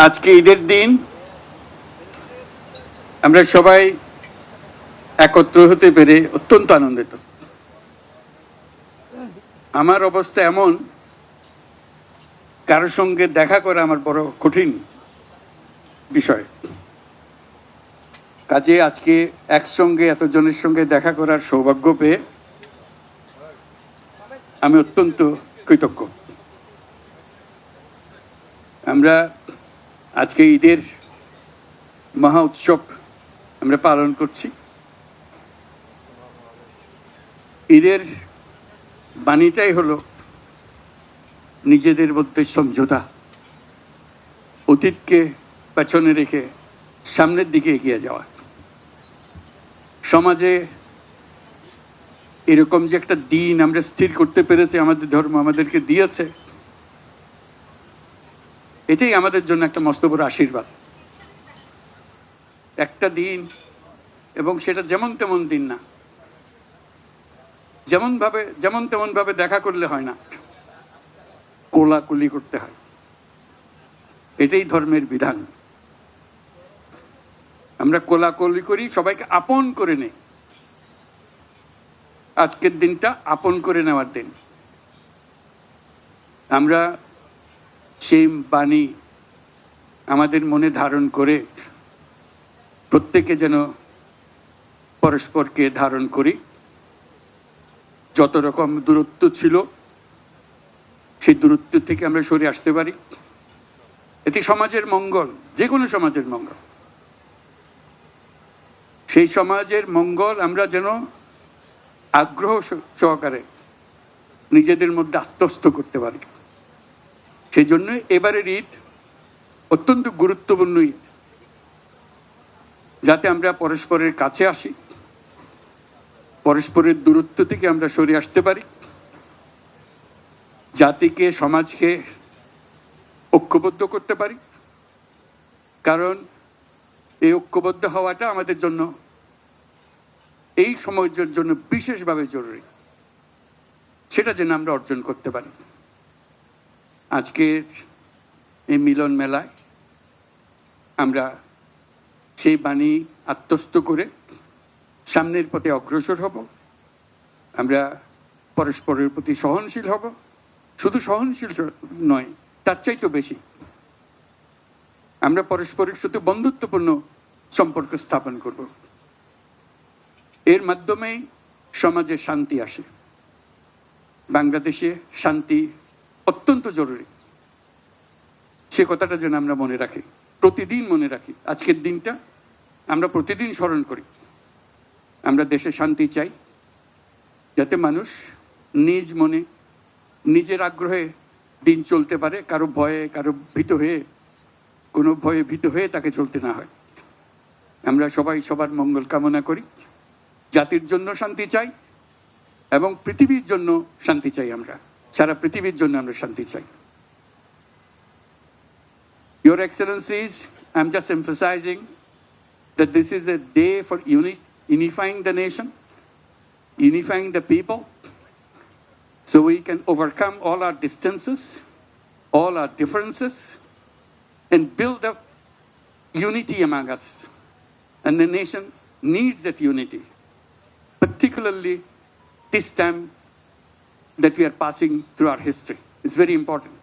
আজকে ঈদের দিন আমরা সবাই একত্র হতে পেরে অত্যন্ত আনন্দিত। আমার অবস্থা এমন, কারোর সঙ্গে দেখা করা আমার বড় কঠিন বিষয়। কাজে আজকে একসঙ্গে এতজনের সঙ্গে দেখা করার সৌভাগ্য পেয়ে আমি অত্যন্ত কৃতজ্ঞ। আমরা আজকে ঈদের মহা উৎসব আমরা পালন করছি। ঈদের বাণীটাই হলো নিজেদের মধ্যে সমঝোতা, অতীতকে পেছনে রেখে সামনের দিকে এগিয়ে যাওয়া। সমাজে এরকম যে একটা দিন আমরা স্থির করতে পেরেছি, আমাদের ধর্ম আমাদেরকে দিয়েছে, এটাই আমাদের জন্য একটা মস্ত বড় আশীর্বাদ। একটা দিন, এবং সেটা যেমন তেমন দিন না, যেমন তেমন ভাবে দেখা করলে হয় না, কোলাকুলি করতে হয়। এটাই ধর্মের বিধান। আমরা কোলাকুলি করি, সবাইকে আপন করে নেই। আজকের দিনটা আপন করে নেওয়ার দিন। আমরা সেই বাণী আমাদের মনে ধারণ করে প্রত্যেকে যেন পরস্পরকে ধারণ করি। যত রকম দূরত্ব ছিল সেই দূরত্ব থেকে আমরা সরে আসতে পারি। এটি সমাজের মঙ্গল, যে কোনো সমাজের মঙ্গল। সেই সমাজের মঙ্গল আমরা যেন আগ্রহ সহকারে নিজেদের মধ্যে আত্মস্থ করতে পারি। সেই জন্য এবারের ঈদ অত্যন্ত গুরুত্বপূর্ণ ঈদ, যাতে আমরা পরস্পরের কাছে আসি, পরস্পরের দূরত্ব থেকে আমরা সরে আসতে পারি, জাতিকে সমাজকে ঐক্যবদ্ধ করতে পারি। কারণ এই ঐক্যবদ্ধ হওয়াটা আমাদের জন্য, এই সময়ের জন্য বিশেষভাবে জরুরি। সেটা যেন আমরা অর্জন করতে পারি। আজকের এই মিলন মেলায় আমরা সেই বাণী আত্মস্থ করে সামনের পথে অগ্রসর হব। আমরা পরস্পরের প্রতি সহনশীল হব। শুধু সহনশীল নয়, তার চাইতে বেশি আমরা পরস্পরের সাথে বন্ধুত্বপূর্ণ সম্পর্ক স্থাপন করব। এর মাধ্যমেই সমাজে শান্তি আসে। বাংলাদেশে শান্তি অত্যন্ত জরুরি। সে কথাটা যেন আমরা মনে রাখি, প্রতিদিন মনে রাখি। আজকের দিনটা আমরা প্রতিদিন স্মরণ করি। আমরা দেশে শান্তি চাই, যাতে মানুষ নিজ মনে নিজের আগ্রহে দিন চলতে পারে, কারো ভয়ে কোনো ভয়ে ভীত হয়ে তাকে চলতে না হয়। আমরা সবাই সবার মঙ্গল কামনা করি। জাতির জন্য শান্তি চাই এবং পৃথিবীর জন্য শান্তি চাই। আমরা সারা পৃথিবীর জন্য আমরা শান্তি চাই। Your Excellencies, I'm just emphasizing that this is a day for unifying the nation, unifying the people, so we can overcome all our distances, all our differences, and build up unity among us. And the nation needs that unity, particularly this time that we are passing through our history. It's very important.